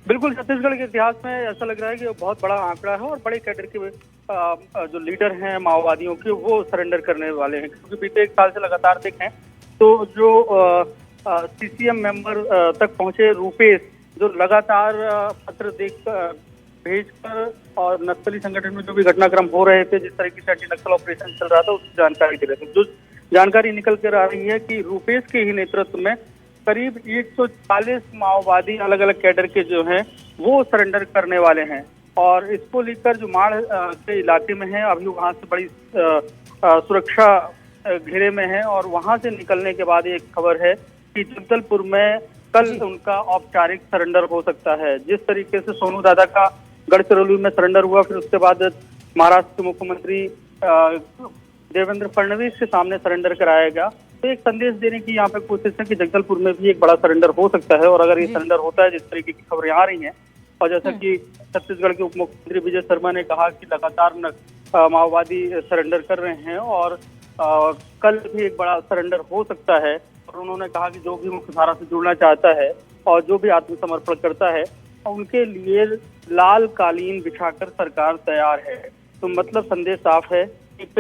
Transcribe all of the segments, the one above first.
बिल्कुल, छत्तीसगढ़ के इतिहास में ऐसा लग रहा है कि वो बहुत बड़ा आंकड़ा है और बड़े कैडर के जो लीडर हैं माओवादियों के, वो सरेंडर करने वाले हैं। क्योंकि बीते 1 साल से लगातार देखें तो जो सीसीएम मेंबर तक पहुंचे रूपेश, जो लगातार पत्र भेजकर और नक्सली संगठन में जो भी घटनाक्रम हो रहे थे, जिस तरीके से एंटी नक्सल ऑपरेशन चल रहा था, उसकी जानकारी दे रहे थे। जो जानकारी निकल कर आ रही है कि रूपेश के ही नेतृत्व में करीब 140 माओवादी अलग अलग कैडर के जो हैं वो सरेंडर करने वाले हैं। और इसको लेकर जो माड़ के इलाके में है, अभी वहां से बड़ी सुरक्षा घेरे में है और वहां से निकलने के बाद एक खबर है कि जगदलपुर में कल उनका औपचारिक सरेंडर हो सकता है। जिस तरीके से सोनू दादा का गढ़चिरौली में सरेंडर हुआ, फिर उसके बाद महाराष्ट्र के मुख्यमंत्री देवेंद्र फडणवीस के सामने सरेंडर कराया गया, तो एक संदेश देने की यहाँ पे कोशिश है कि जगदलपुर में भी एक बड़ा सरेंडर हो सकता है। और अगर ये सरेंडर होता है, जिस तरीके की खबरें आ रही हैं, और जैसा कि छत्तीसगढ़ के उप मुख्यमंत्री विजय शर्मा ने कहा कि लगातार माओवादी सरेंडर कर रहे हैं और कल भी एक बड़ा सरेंडर हो सकता है। और उन्होंने कहा कि जो भी मुख्यधारा से जुड़ना चाहता है और जो भी आत्मसमर्पण करता है, उनके लिए लाल कालीन बिछाकर सरकार तैयार है। तो मतलब संदेश साफ है। एक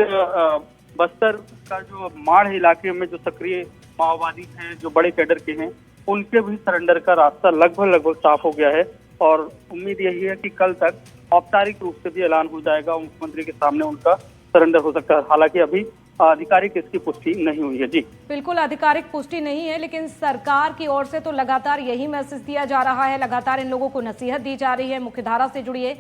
बस्तर का जो माड़ इलाके में जो सक्रिय माओवादी हैं, जो बड़े कैडर के हैं, उनके भी सरेंडर का रास्ता लगभग साफ हो गया है। और उम्मीद यही है कि कल तक औपचारिक रूप से भी ऐलान हो जाएगा, मुख्यमंत्री के सामने उनका सरेंडर हो सकता है। हालांकि अभी आधिकारिक इसकी पुष्टि नहीं हुई है। जी बिल्कुल, आधिकारिक पुष्टि नहीं है, लेकिन सरकार की ओर से तो लगातार यही मैसेज दिया जा रहा है, लगातार इन लोगों को नसीहत दी जा रही है, मुख्यधारा से जुड़िए।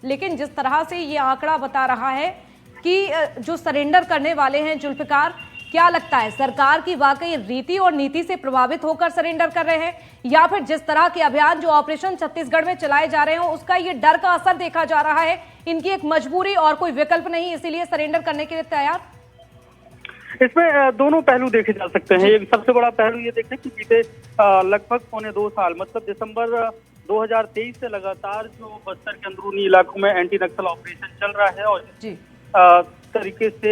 लेकिन जिस तरह से ये आंकड़ा बता रहा है कि जो सरेंडर करने वाले हैं जुल्फिकार, क्या लगता है सरकार की वाकई रीति और नीति से प्रभावित होकर सरेंडर कर रहे हैं, या फिर जिस तरह के अभियान जो ऑपरेशन छत्तीसगढ़ में चलाए जा रहे हैं उसका ये डर का असर देखा जा रहा है, इनकी एक मजबूरी और कोई विकल्प नहीं, इसीलिए सरेंडर करने के लिए तैयार? इसमें दोनों पहलू देखे जा सकते हैं। एक सबसे बड़ा पहलू ये देखें कि बीते लगभग 1.25 साल, मतलब दिसंबर 2023 से लगातार जो बस्तर के अंदरूनी इलाकों में एंटी नक्सल ऑपरेशन चल रहा है और तरीके से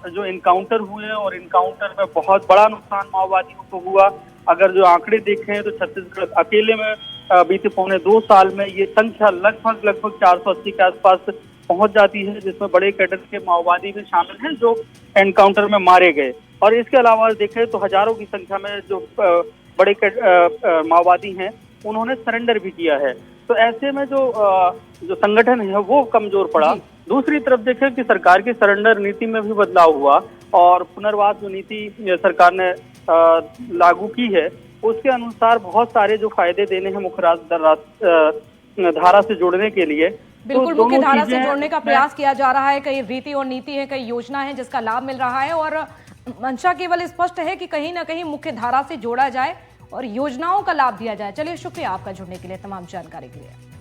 जो इनकाउंटर हुए और इनकाउंटर में बहुत बड़ा नुकसान माओवादियों को हुआ। अगर जो आंकड़े देखें तो छत्तीसगढ़ अकेले में बीते 2.25 साल में ये संख्या लगभग 480 के आसपास पहुंच जाती है, जिसमें बड़े कैडर के माओवादी भी शामिल हैं जो एनकाउंटर में मारे गए। और इसके अलावा देखें तो हजारों की संख्या में जो बड़े माओवादी हैं उन्होंने सरेंडर भी किया है। तो ऐसे में जो संगठन है वो कमजोर पड़ा। दूसरी तरफ देखें कि सरकार की सरेंडर नीति में भी बदलाव हुआ और पुनर्वास जो नीति सरकार ने लागू की है, उसके अनुसार बहुत सारे जो फायदे देने हैं मुख्य धारा से जोड़ने के लिए, बिल्कुल मुख्य धारा से जोड़ने का प्रयास किया जा रहा है। कई रीति और नीति है, कई योजना है जिसका लाभ मिल रहा है और मंशा केवल स्पष्ट है कि कहीं ना कहीं मुख्य धारा से जोड़ा जाए और योजनाओं का लाभ दिया जाए। चलिए, शुक्रिया आपका जुड़ने के लिए, तमाम जानकारी के लिए।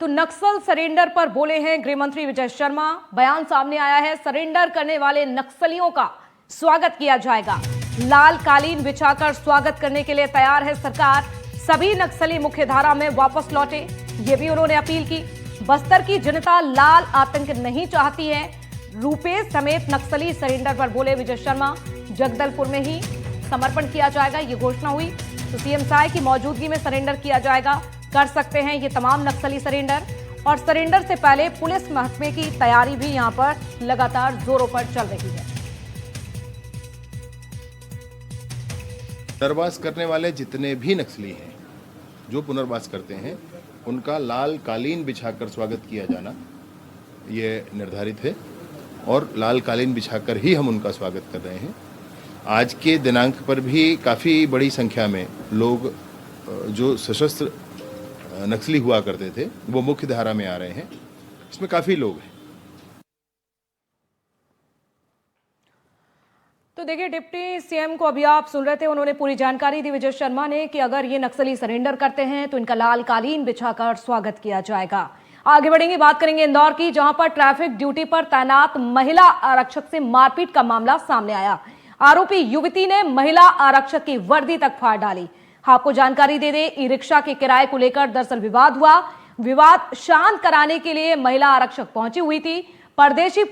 तो नक्सल सरेंडर पर बोले हैं गृह मंत्री विजय शर्मा। बयान सामने आया है, सरेंडर करने वाले नक्सलियों का स्वागत किया जाएगा, लाल कालीन बिछाकर स्वागत करने के लिए तैयार है सरकार। सभी नक्सली मुख्यधारा में वापस लौटे, ये भी उन्होंने अपील की। बस्तर की जनता लाल आतंक नहीं चाहती है, रूपेश समेत नक्सली सरेंडर पर बोले विजय शर्मा। जगदलपुर में ही समर्पण किया जाएगा, ये घोषणा हुई। तो सीएम साय की मौजूदगी में सरेंडर किया जाएगा, कर सकते हैं ये तमाम नक्सली सरेंडर। और सरेंडर से पहले पुलिस महकमे की तैयारी भी यहां पर लगातार जोरों पर चल रही है। पुनर्वास करने वाले जितने भी नक्सली हैं, जो पुनर्वास करते हैं, उनका लाल कालीन बिछाकर स्वागत किया जाना ये निर्धारित है और लाल कालीन बिछाकर ही हम उनका स्वागत कर रहे हैं। आज के दिनांक पर भी काफ़ी बड़ी संख्या में लोग जो सशस्त्र नक्सली हुआ करते थे वो मुख्य धारा में आ रहे हैं। इसमें काफ़ी लोग हैं। तो देखिए, डिप्टी सीएम को अभी आप सुन रहे थे, उन्होंने पूरी जानकारी दी विजय शर्मा ने कि अगर ये नक्सली सरेंडर करते हैं तो इनका लाल कालीन बिछाकर स्वागत किया जाएगा। आगे बढ़ेंगे, बात करेंगे इंदौर की, जहां पर ट्रैफिक ड्यूटी पर तैनात महिला आरक्षक से मारपीट का मामला सामने आया। आरोपी युवती ने महिला आरक्षक की वर्दी तक फाड़ डाली। आपको जानकारी दे दें, ई रिक्शा के किराए को लेकर दरअसल विवाद हुआ। विवाद शांत कराने के लिए महिला आरक्षक पहुंची हुई थी। परदेशी